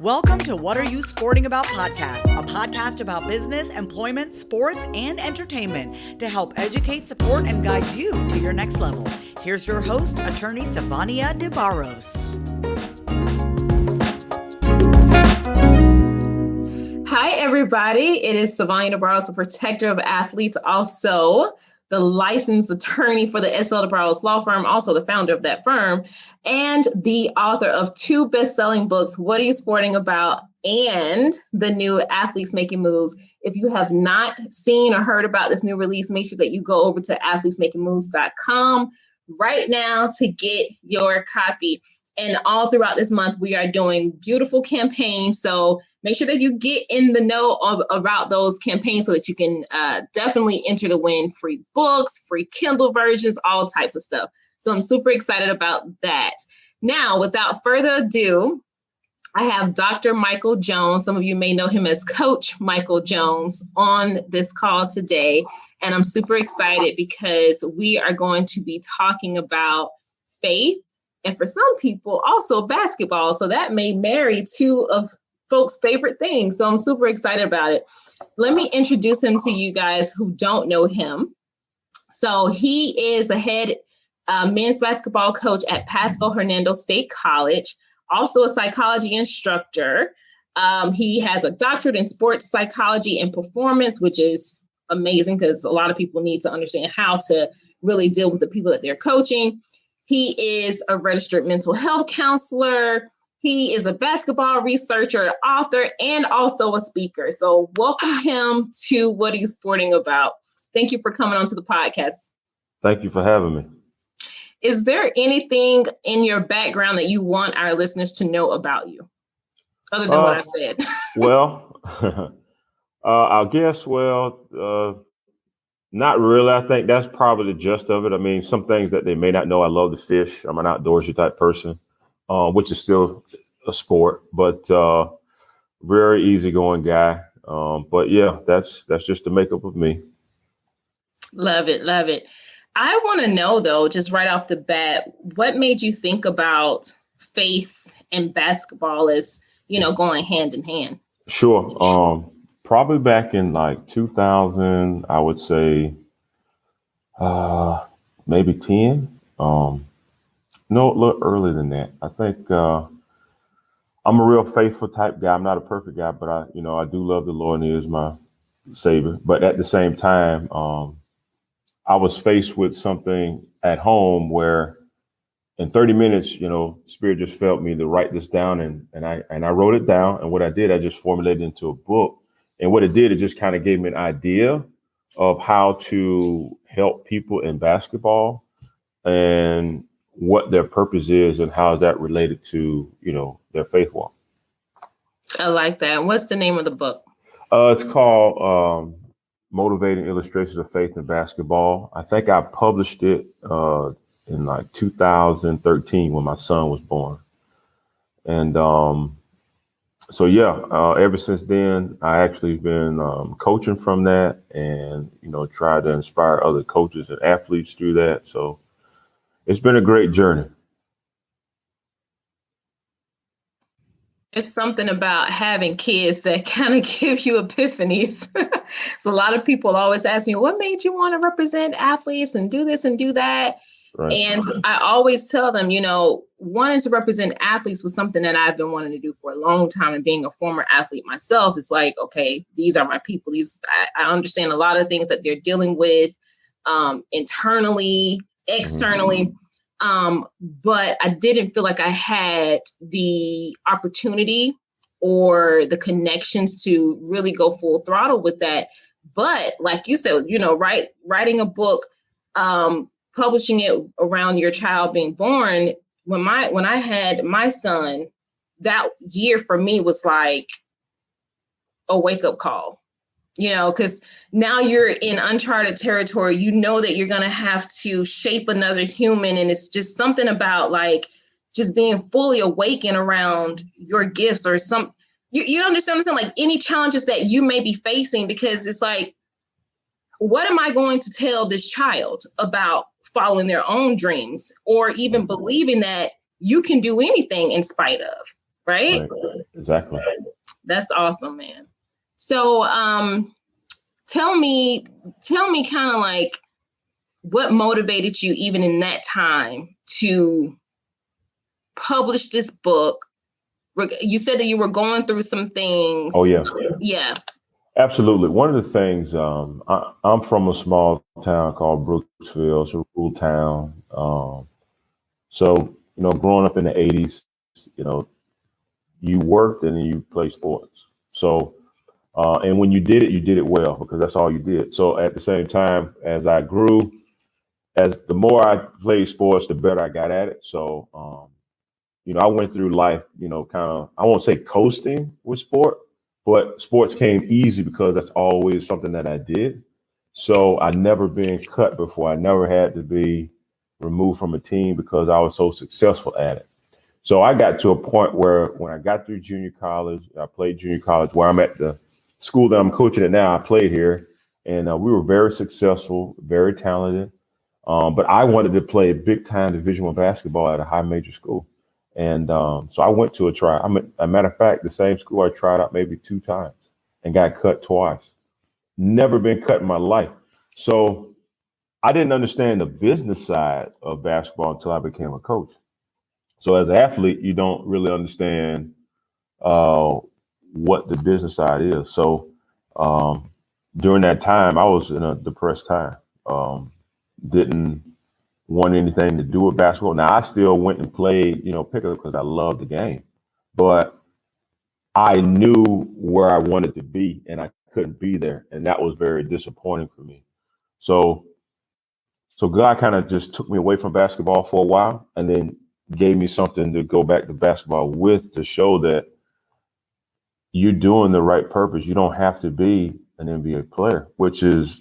Welcome to What Are You Sporting About podcast, a podcast about business, employment, sports, and entertainment to help educate, support, and guide you to your next level. Here's your host, attorney Sivonnia DeBarros. Hi, everybody. It is Sivonnia DeBarros, the protector of athletes, also the licensed attorney for the SL DeBarros law firm, also the founder of that firm, and the author of 2 best-selling books, What Are You Sporting About? And the new Athletes Making Moves. If you have not seen or heard about this new release, make sure that you go over to athletesmakingmoves.com right now to get your copy. And all throughout this month, we are doing beautiful campaigns. So make sure that you get in the know about those campaigns so that you can definitely enter to win free books, free Kindle versions, all types of stuff. So I'm super excited about that. Now, without further ado, I have Dr. Micheal Jones. Some of you may know him as Coach Micheal Jones on this call today. And I'm super excited because we are going to be talking about faith. And for some people, also basketball. So that may marry 2 of folks' favorite things. So I'm super excited about it. Let me introduce him to you guys who don't know him. So he is the head men's basketball coach at Pasco-Hernando State College, also a psychology instructor. He has a doctorate in sports psychology and performance, which is amazing because a lot of people need to understand how to really deal with the people that they're coaching. He is a registered mental health counselor. He is a basketball researcher, author, and also a speaker. So welcome him to What Are You Sporting About? Thank you for coming onto the podcast. Thank you for having me. Is there anything in your background that you want our listeners to know about you, other than what I've said? Well, I guess, not really. I think that's probably the gist of it. I mean, some things that they may not know. I love to fish. I'm an outdoorsy type person, which is still a sport, but very easygoing guy. But yeah, that's just the makeup of me. Love it. Love it. I want to know, though, just right off the bat, what made you think about faith and basketball as, going hand in hand? Sure. Probably back in like 2000, I would say maybe 10. No, a little earlier than that. I think I'm a real faithful type guy. I'm not a perfect guy, but I do love the Lord and He is my Savior. But at the same time, I was faced with something at home where in 30 minutes, Spirit just felt me to write this down and I wrote it down. And what I did, I just formulated it into a book. And what it did, it just kind of gave me an idea of how to help people in basketball and what their purpose is and how is that related to, their faith walk. I like that. What's the name of the book? It's called Motivating Illustrations of Faith in Basketball. I think I published it in like 2013 when my son was born. And so, ever since then, I actually been coaching from that and, try to inspire other coaches and athletes through that. So it's been a great journey. There's something about having kids that kind of give you epiphanies. So a lot of people always ask me, what made you want to represent athletes and do this and do that? Right. And I always tell them, wanting to represent athletes was something that I've been wanting to do for a long time. And being a former athlete myself, it's like, okay, these are my people. I understand a lot of things that they're dealing with internally, externally. But I didn't feel like I had the opportunity or the connections to really go full throttle with that. But like you said, writing a book, publishing it around your child being born, when I had my son, that year for me was like a wake-up call, because now you're in uncharted territory. That you're going to have to shape another human. And it's just something about like just being fully awakened around your gifts or you understand what I'm saying? Like any challenges that you may be facing, because it's like, what am I going to tell this child about following their own dreams or even believing that you can do anything in spite of, right? Exactly. That's awesome, man. So tell me kind of like what motivated you even in that time to publish this book. You said that you were going through some things. Oh, yeah. Yeah. Absolutely. One of the things, I'm from a small town called Brooksville. It's a rural town. So, growing up in the 80s, you worked and then you played sports. So, and when you did it well, because that's all you did. So at the same time, as I grew, as the more I played sports, the better I got at it. So, I went through life, kind of, I won't say coasting with sport, but sports came easy because that's always something that I did. So I never been cut before. I never had to be removed from a team because I was so successful at it. So I got to a point where when I got through junior college, I played junior college where I'm at the school that I'm coaching at now. I played here and we were very successful, very talented. But I wanted to play big time Division I basketball at a high major school. And so I went to a try. A matter of fact, the same school I tried out maybe 2 times and got cut twice. Never been cut in my life. So I didn't understand the business side of basketball until I became a coach. So as an athlete, you don't really understand what the business side is. So during that time, I was in a depressed time. Didn't want anything to do with basketball. Now I still went and played, pickup because I loved the game, but I knew where I wanted to be and I couldn't be there. And that was very disappointing for me. So God kind of just took me away from basketball for a while and then gave me something to go back to basketball with, to show that you're doing the right purpose. You don't have to be an NBA player, which is,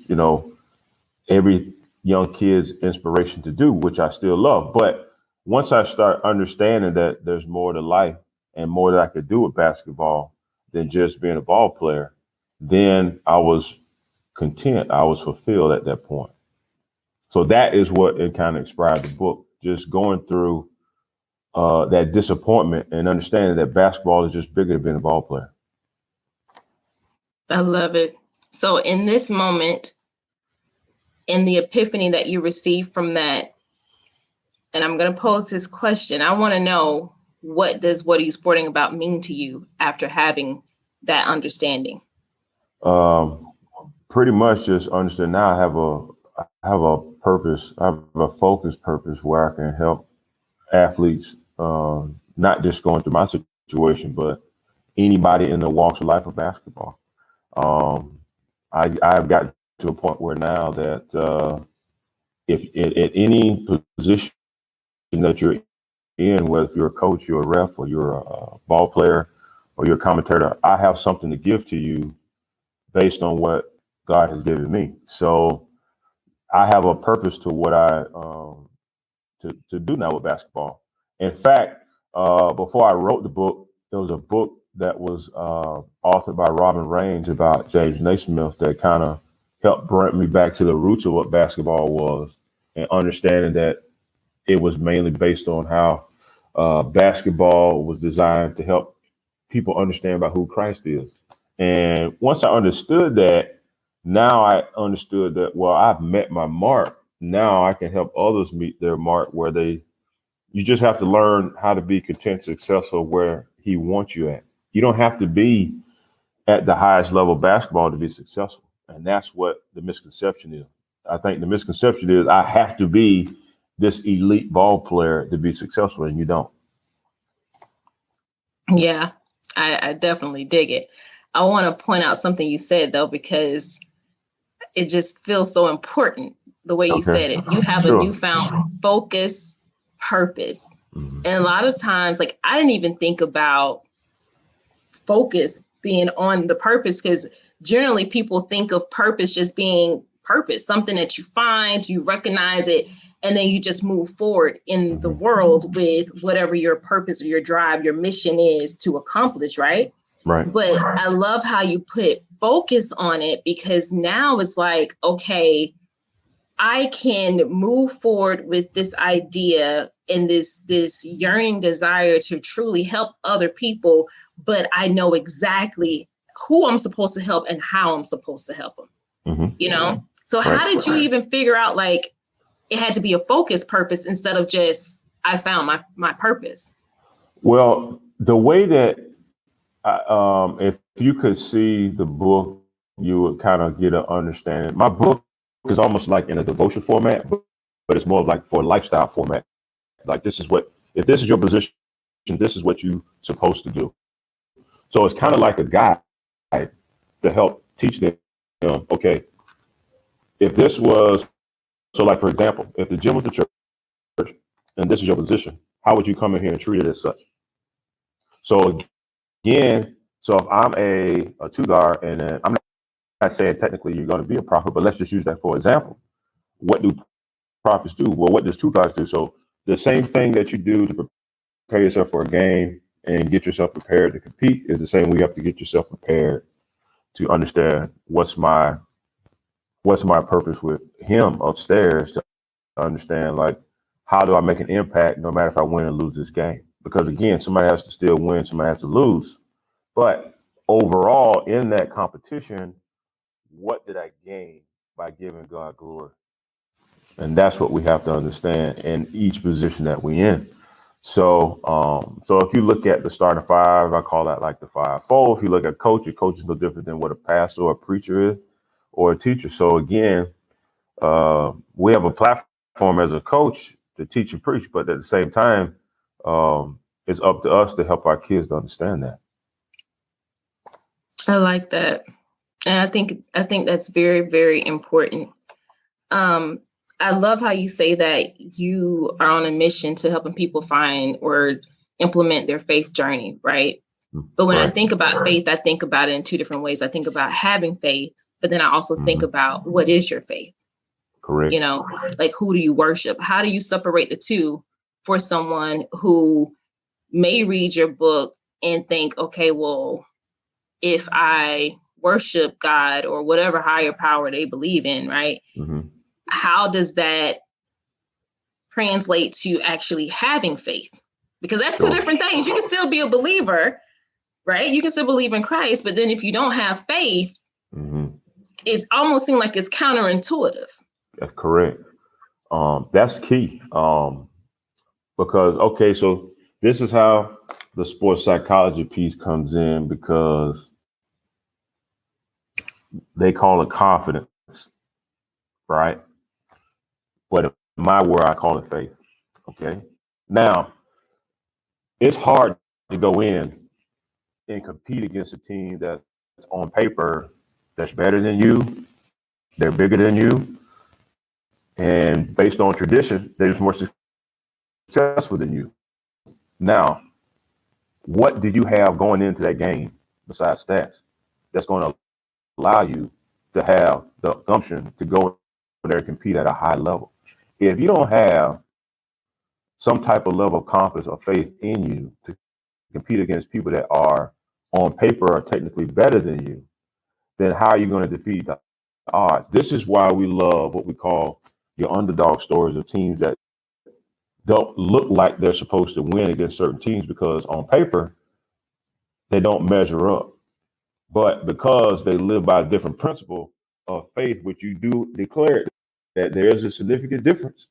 every young kid's inspiration to do, which I still love. But once I start understanding that there's more to life and more that I could do with basketball than just being a ball player, then I was content. I was fulfilled at that point. So that is what it kind of inspired the book, just going through that disappointment and understanding that basketball is just bigger than being a ball player. I love it. So in this moment, in the epiphany that you received from that, and I'm going to pose this question. I want to know, what does What Are You Sporting About mean to you after having that understanding? Pretty much just understand now I have a purpose. I have a focused purpose where I can help athletes, not just going through my situation, but anybody in the walks of life of basketball. I've got to a point where now that if at any position that you're in, whether you're a coach, you're a ref, or you're a ball player, or you're a commentator, I have something to give to you based on what God has given me. So I have a purpose to what I to do now with basketball. In fact, before I wrote the book, there was a book that was authored by Robin Raines about James Naismith that kind of helped bring me back to the roots of what basketball was, and understanding that it was mainly based on how basketball was designed to help people understand about who Christ is. And once I understood that, now I understood that, well, I've met my mark. Now I can help others meet their mark, where you just have to learn how to be content, successful where he wants you at. You don't have to be at the highest level of basketball to be successful. And that's what the misconception is. I think the misconception is I have to be this elite ball player to be successful, and you don't. Yeah, I definitely dig it. I want to point out something you said, though, because it just feels so important the way you said it. You have a newfound focus, purpose. Mm-hmm. And a lot of times, like, I didn't even think about focus being on the purpose, because generally people think of purpose just being purpose, something that you find, you recognize it, and then you just move forward in the world with whatever your purpose or your drive, your mission is to accomplish, right? Right. But I love how you put focus on it, because now it's like, okay, I can move forward with this idea and this yearning desire to truly help other people, but I know exactly who I'm supposed to help and how I'm supposed to help them. Mm-hmm. So how did you even figure out like it had to be a focused purpose instead of just I found my purpose? Well, the way that if you could see the book, you would kind of get an understanding. My book is almost like in a devotion format, but it's more like for a lifestyle format. Like if this is your position, this is what you're supposed to do. So it's kind of like a guide to help teach them, okay, if this was, so like, for example, if the gym was the church and this is your position, how would you come in here and treat it as such? So again, so if I'm a two-guard and then I'm not saying technically you're going to be a prophet, but let's just use that for example. What do prophets do? Well, what does two guards do? So the same thing that you do to prepare yourself for a game and get yourself prepared to compete is the same way you have to get yourself prepared to understand what's my purpose with him upstairs, to understand like how do I make an impact no matter if I win or lose this game? Because again, somebody has to still win, somebody has to lose. But overall in that competition, what did I gain by giving God glory? And that's what we have to understand in each position that we're in. So if you look at the starting five, I call that like the 5-4. If you look at coach, a coach is no different than what a pastor or a preacher is or a teacher. So again, we have a platform as a coach to teach and preach, but at the same time, it's up to us to help our kids to understand that. I like that. And I think that's very, very important. I love how you say that you are on a mission to helping people find or implement their faith journey, right? But when I think about faith, I think about it in two different ways. I think about having faith, but then I also think about what is your faith? Correct. Like who do you worship? How do you separate the two for someone who may read your book and think, okay, well, if I worship God or whatever higher power they believe in, right? How does that translate to actually having faith? Because that's two different things. You can still be a believer, right? You can still believe in Christ, but then if you don't have faith, it almost seems like it's counterintuitive. That's correct. That's key. Because, okay, so this is how the sports psychology piece comes in, because they call it confidence, right? But in my word, I call it faith. Okay. Now, it's hard to go in and compete against a team that's on paper that's better than you, they're bigger than you, and based on tradition, they're just more successful than you. Now, what do you have going into that game besides stats that's going to allow you to have the gumption to go in there and compete at a high level? If you don't have some type of level of confidence or faith in you to compete against people that are on paper or technically better than you, then how are you going to defeat the odds? This is why we love what we call your underdog stories of teams that don't look like they're supposed to win against certain teams, because on paper, they don't measure up. But because they live by a different principle of faith, which you do declare that there is a significant difference.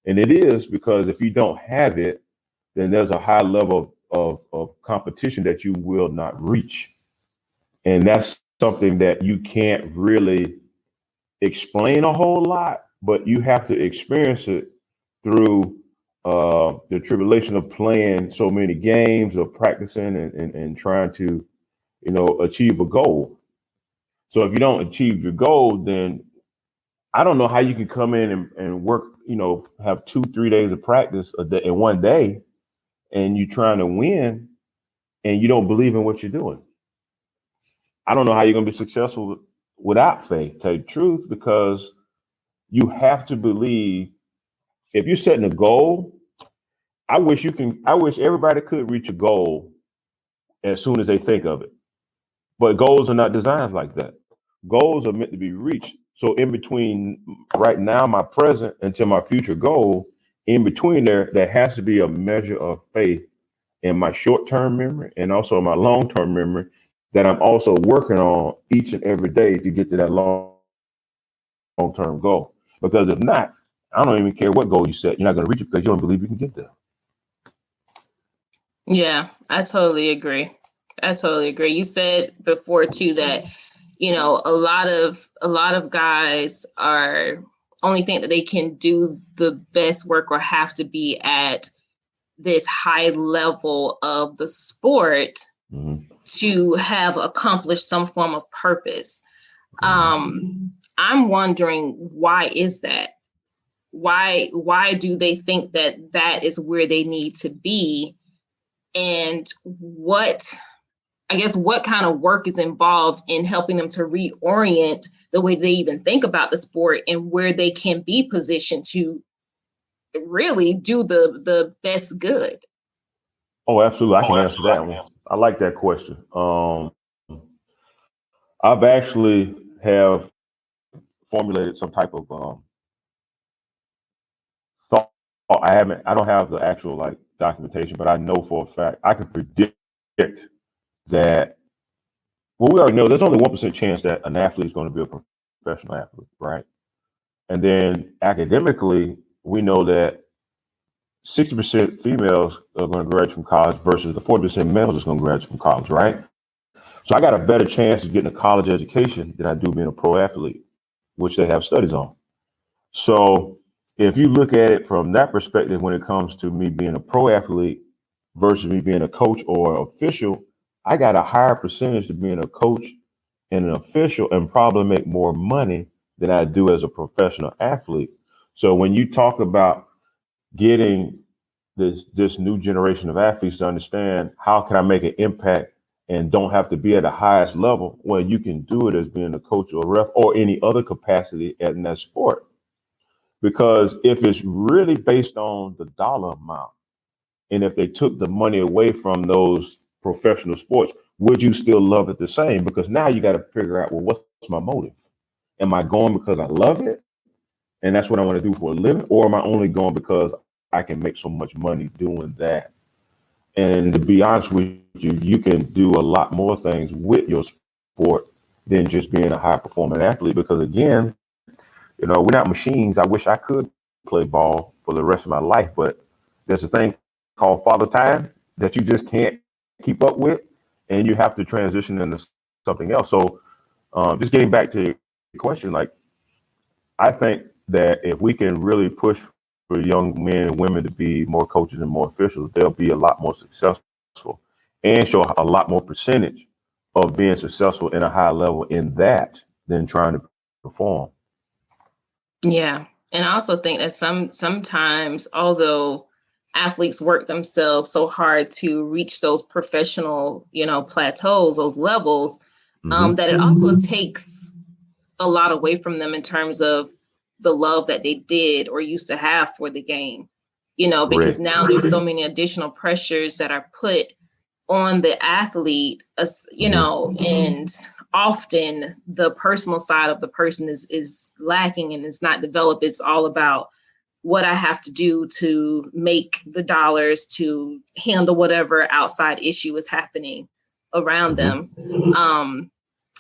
And it is because if you don't have it, then there's a high level of competition that you will not reach. And that's something that you can't really explain a whole lot, but you have to experience it through the tribulation of playing so many games, or practicing and trying to, achieve a goal. So if you don't achieve your goal, then I don't know how you can come in and work, have 2-3 days of practice a day in one day, and you're trying to win and you don't believe in what you're doing. I don't know how you're going to be successful without faith, to tell you the truth, because you have to believe. If you're setting a goal, I wish everybody could reach a goal as soon as they think of it. But goals are not designed like that. Goals are meant to be reached So in between right now, my present until my future goal, in between there has to be a measure of faith in my short-term memory and also my long-term memory that I'm also working on each and every day to get to that long-term goal. Because if not, I don't even care what goal you set. You're not going to reach it because you don't believe you can get there. Yeah, I totally agree. You said before too that, a lot of guys are only think that they can do the best work or have to be at this high level of the sport to have accomplished some form of purpose. I'm wondering, why is that? Why do they think that is where they need to be? And what kind of work is involved in helping them to reorient the way they even think about the sport and where they can be positioned to really do the best good? Oh, absolutely. I can answer that one. I like that question. I've actually have formulated some type of thought. I don't have the actual documentation, but I know for a fact I can predict that. Well, we already know there's only 1% chance that an athlete is going to be a professional athlete, right? And then academically, we know that 60% females are going to graduate from college versus the 40% males is going to graduate from college, right? So I got a better chance of getting a college education than I do being a pro athlete, which they have studies on. So if you look at it from that perspective, when it comes to me being a pro athlete versus me being a coach or official, I got a higher percentage to being a coach and an official and probably make more money than I do as a professional athlete. So when you talk about getting this new generation of athletes to understand how can I make an impact and don't have to be at the highest level, well, you can do it as being a coach or a ref or any other capacity in that sport. Because if it's really based on the dollar amount, and if they took the money away from those professional sports, would you still love it the same? Because now you got to figure out, well, what's my motive? Am I going because I love it and that's what I want to do for a living? Or am I only going because I can make so much money doing that? And to be honest with you, you can do a lot more things with your sport than just being a high performing athlete. Because again, we're not machines. I wish I could play ball for the rest of my life, but there's a thing called father time that you just can't keep up with, and you have to transition into something else. So just getting back to your question, I think that if we can really push for young men and women to be more coaches and more officials, they'll be a lot more successful and show a lot more percentage of being successful in a high level in that than trying to perform. Yeah. And I also think that sometimes, although athletes work themselves so hard to reach those professional, plateaus, those levels, that it also takes a lot away from them in terms of the love that they did or used to have for the game, because now there's so many additional pressures that are put on the athlete, and often the personal side of the person is lacking and it's not developed. It's all about what I have to do to make the dollars to handle whatever outside issue is happening around them.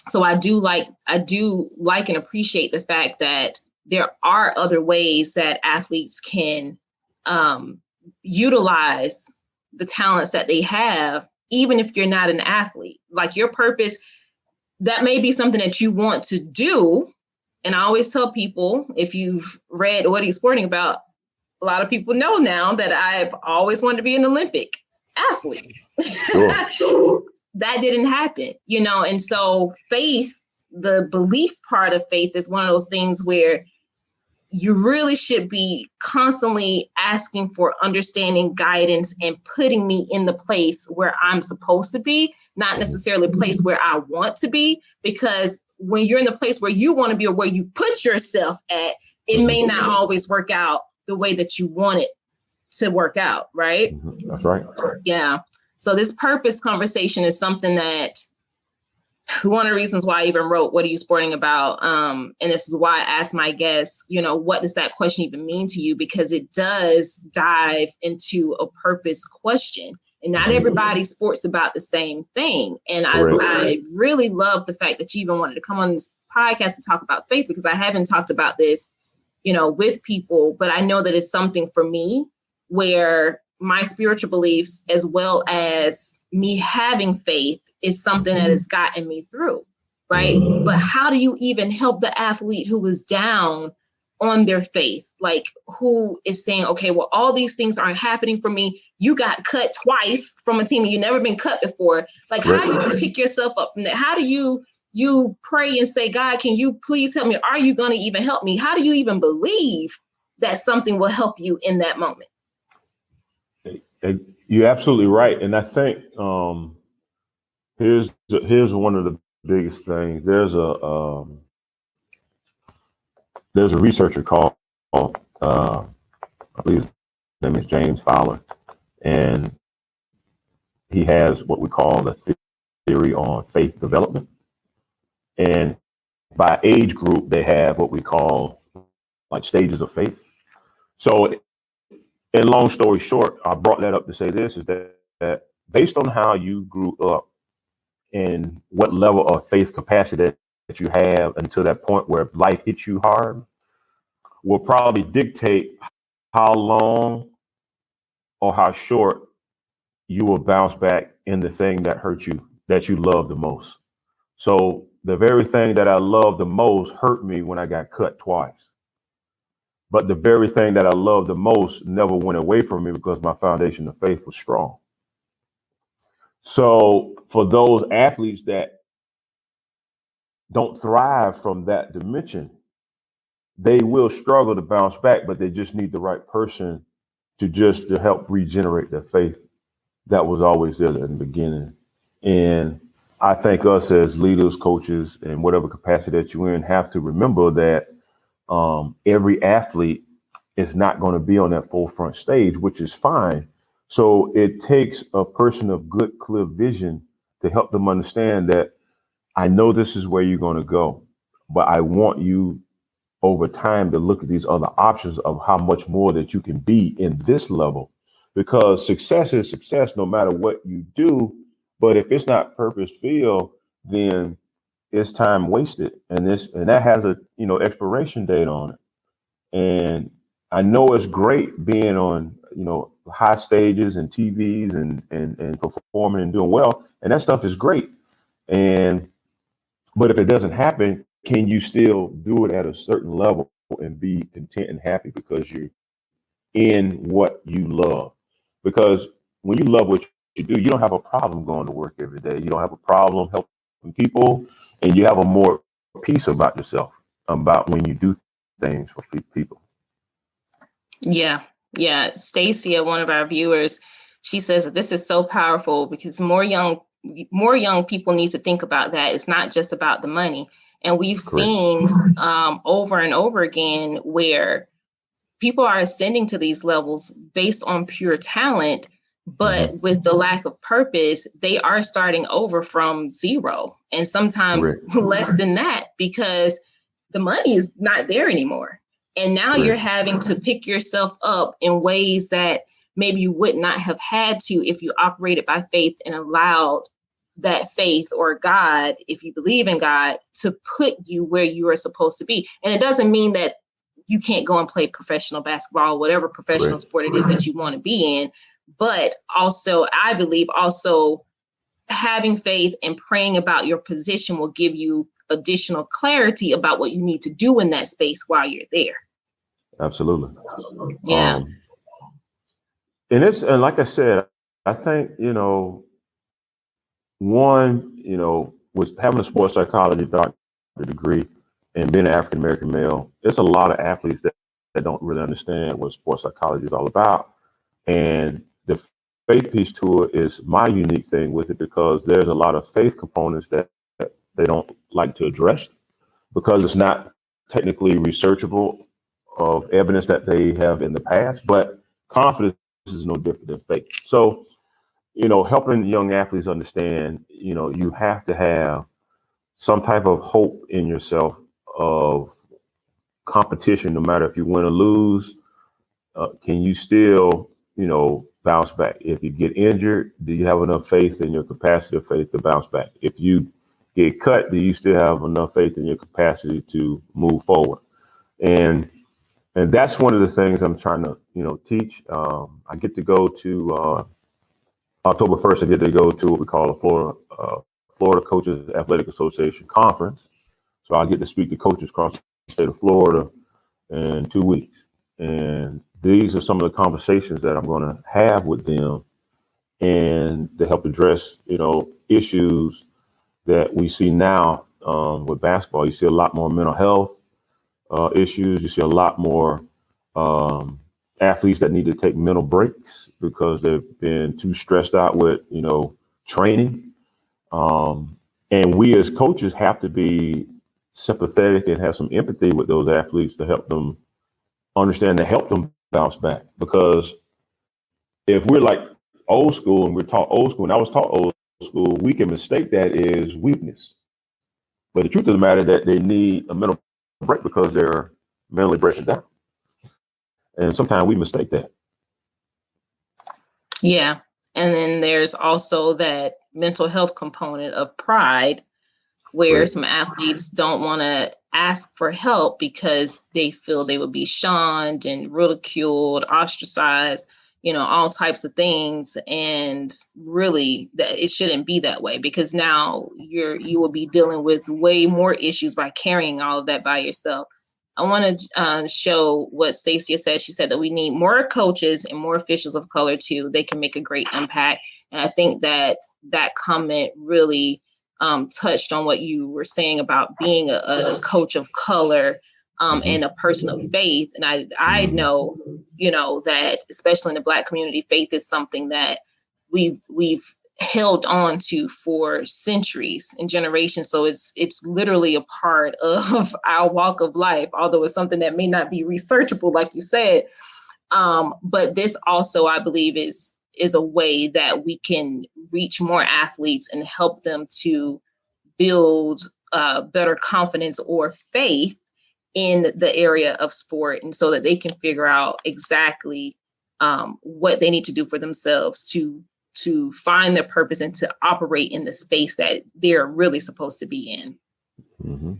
So I do like and appreciate the fact that there are other ways that athletes can utilize the talents that they have, even if you're not an athlete. Like your purpose, that may be something that you want to do. And I always tell people, if you've read What Are You Sporting About, a lot of people know now that I've always wanted to be an Olympic athlete. Sure. That didn't happen, and so faith, the belief part of faith, is one of those things where you really should be constantly asking for understanding, guidance, and putting me in the place where I'm supposed to be, not necessarily a place where I want to be, because when you're in the place where you want to be or where you put yourself at, it may not always work out the way that you want it to work out, right? That's right. Yeah. So this purpose conversation is something that one of the reasons why I even wrote, what are you sporting about? And this is why I asked my guests, what does that question even mean to you? Because it does dive into a purpose question. And not everybody sports about the same thing. And I really love the fact that you even wanted to come on this podcast to talk about faith, because I haven't talked about this, with people, but I know that it's something for me where my spiritual beliefs, as well as me having faith, is something that has gotten me through, right? But how do you even help the athlete who is down on their faith, like who is saying, okay, well, all these things aren't happening for me. You got cut twice from a team and you've never been cut before. Like, how do you even pick yourself up from that? How do you pray and say, God, can you please help me? Are you going to even help me? How do you even believe that something will help you in that moment? You're absolutely right. And I think here's one of the biggest things. There's a researcher called I believe his name is James Fowler, and he has what we call the theory on faith development. And by age group, they have what we call like stages of faith. So, and long story short, I brought that up to say this, is that based on how you grew up and what level of faith capacity that you have until that point where life hits you hard will probably dictate how long or how short you will bounce back in the thing that hurt you, that you love the most. So the very thing that I love the most hurt me when I got cut twice. But the very thing that I love the most never went away from me because my foundation of faith was strong. So for those athletes that don't thrive from that dimension, they will struggle to bounce back, but they just need the right person to help regenerate their faith that was always there in the beginning. And I think us as leaders, coaches, and whatever capacity that you're in have to remember that every athlete is not going to be on that forefront stage, which is fine. So it takes a person of good, clear vision to help them understand that I know this is where you're going to go, but I want you over time to look at these other options of how much more that you can be in this level, because success is success no matter what you do. But if it's not purpose filled, then it's time wasted, and that has a expiration date on it. And I know it's great being on high stages and TVs and performing and doing well, and that stuff is great. But if it doesn't happen, can you still do it at a certain level and be content and happy because you're in what you love? Because when you love what you do, you don't have a problem going to work every day. You don't have a problem helping people, and you have a more peace about yourself, about when you do things for people. Yeah. Stacia, one of our viewers, she says that this is so powerful because more young people need to think about that. It's not just about the money. And we've seen over and over again where people are ascending to these levels based on pure talent, but with the lack of purpose, they are starting over from zero, and sometimes less than that, because the money is not there anymore. And now you're having to pick yourself up in ways that maybe you would not have had to if you operated by faith and allowed that faith or God, if you believe in God, to put you where you are supposed to be. And it doesn't mean that you can't go and play professional basketball, whatever professional sport it is that you want to be in. But also, I believe also having faith and praying about your position will give you additional clarity about what you need to do in that space while you're there. Absolutely. Yeah. And like I said, I think, was having a sports psychology doctorate degree and being an African-American male, there's a lot of athletes that don't really understand what sports psychology is all about. And the faith piece to it is my unique thing with it, because there's a lot of faith components that they don't like to address because it's not technically researchable of evidence that they have in the past, but confidence is no different than faith. So, helping young athletes understand, you have to have some type of hope in yourself of competition, no matter if you win or lose. Can you still, bounce back? If you get injured, do you have enough faith in your capacity of faith to bounce back? If you get cut, do you still have enough faith in your capacity to move forward? And that's one of the things I'm trying to, teach. I get to go to October 1st. I get to go to what we call a Florida Coaches Athletic Association conference. So I get to speak to coaches across the state of Florida in 2 weeks. And these are some of the conversations that I'm going to have with them, and to help address, issues that we see now with basketball. You see a lot more mental health issues. You see a lot more athletes that need to take mental breaks because they've been too stressed out with, training. And we as coaches have to be sympathetic and have some empathy with those athletes to help them understand, to help them bounce back. Because if we're like old school and we're taught old school, and I was taught old school, we can mistake that as weakness. But the truth of the matter is that they need a mental break because they're mentally breaking down. And sometimes we mistake that. Yeah. And then there's also that mental health component of pride, where Right. some athletes don't want to ask for help because they feel they would be shunned and ridiculed, ostracized, all types of things. And really, that it shouldn't be that way, because now you will be dealing with way more issues by carrying all of that by yourself. I want to show what Stacia said. She said that we need more coaches and more officials of color too. They can make a great impact. And I think that comment really touched on what you were saying about being a coach of color and a person of faith. And I know, that especially in the Black community, faith is something that we've held on to for centuries and generations. So it's literally a part of our walk of life, although it's something that may not be researchable, like you said. But this also, I believe, is a way that we can reach more athletes and help them to build better confidence or faith in the area of sport, and so that they can figure out exactly what they need to do for themselves to find their purpose and to operate in the space that they're really supposed to be in. Mm-hmm.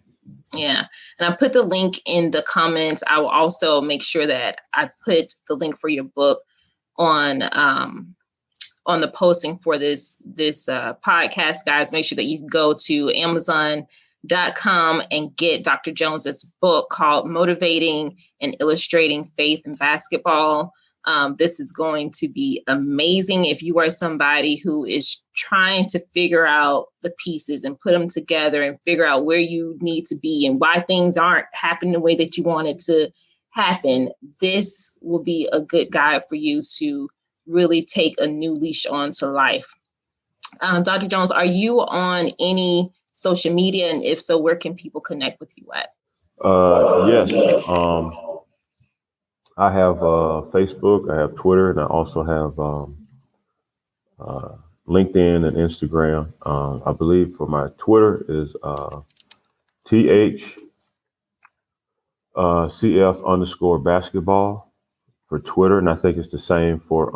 Yeah. And I put the link in the comments. I will also make sure that I put the link for your book on the posting for this podcast, guys. Make sure that you go to Amazon.com and get Dr. Jones's book called Motivating and Illustrating Faith in Basketball. This is going to be amazing if you are somebody who is trying to figure out the pieces and put them together and figure out where you need to be and why things aren't happening the way that you want it to happen. This will be a good guide for you to really take a new leash on to life. Dr. Jones, are you on any social media? And if so, where can people connect with you at? Yes. I have Facebook, I have Twitter, and I also have LinkedIn and Instagram. I believe for my Twitter is THCF_basketball for Twitter, and I think it's the same for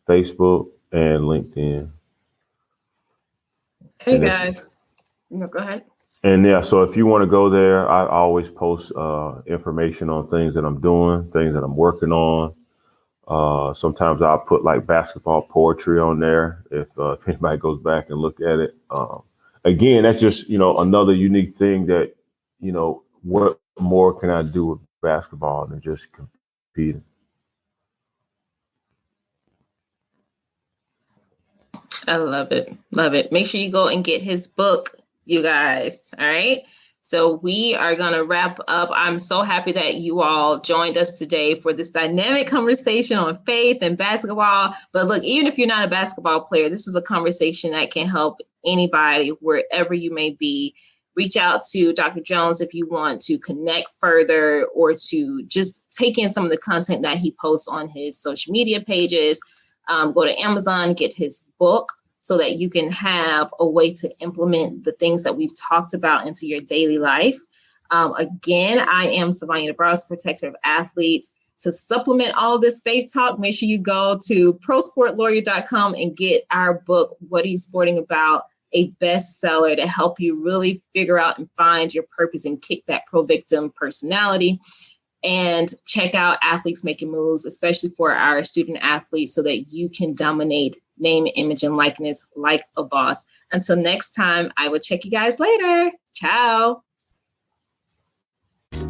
Facebook and LinkedIn. Hey, guys. Go ahead. And yeah, so if you want to go there, I always post information on things that I'm doing, things that I'm working on. Sometimes I'll put like basketball poetry on there if anybody goes back and look at it. Again, that's just, another unique thing that, what more can I do with basketball than just competing? I love it. Love it. Make sure you go and get his book, you guys. All right. So we are going to wrap up. I'm so happy that you all joined us today for this dynamic conversation on faith and basketball. But look, even if you're not a basketball player, this is a conversation that can help anybody wherever you may be. Reach out to Dr. Jones if you want to connect further or to just take in some of the content that he posts on his social media pages. Go to Amazon, get his book, so that you can have a way to implement the things that we've talked about into your daily life. Again, I am Sivonnia DeBarros, protector of athletes. To supplement all this faith talk, make sure you go to prosportlawyer.com and get our book, What Are You Sporting About? A bestseller to help you really figure out and find your purpose and kick that pro-victim personality. And check out Athletes Making Moves, especially for our student athletes, so that you can dominate name, image, and likeness like a boss. Until next time, I will check you guys later. Ciao.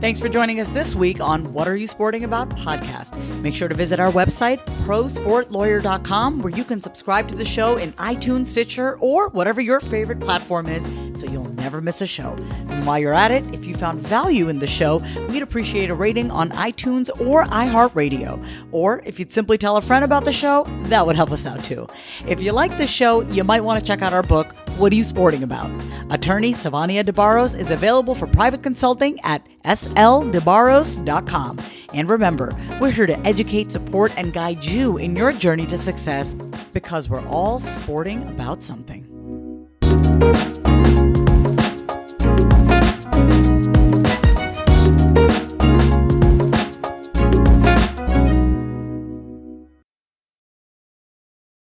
Thanks for joining us this week on What Are You Sporting About podcast. Make sure to visit our website, prosportlawyer.com, where you can subscribe to the show in iTunes, Stitcher, or whatever your favorite platform is, so you'll never miss a show. And while you're at it, if you found value in the show, we'd appreciate a rating on iTunes or iHeartRadio. Or if you'd simply tell a friend about the show, that would help us out too. If you like the show, you might want to check out our book, What Are You Sporting About? Attorney Sivonnia DeBarros is available for private consulting at sldebarros.com. And remember, we're here to educate, support, and guide you in your journey to success, because we're all sporting about something.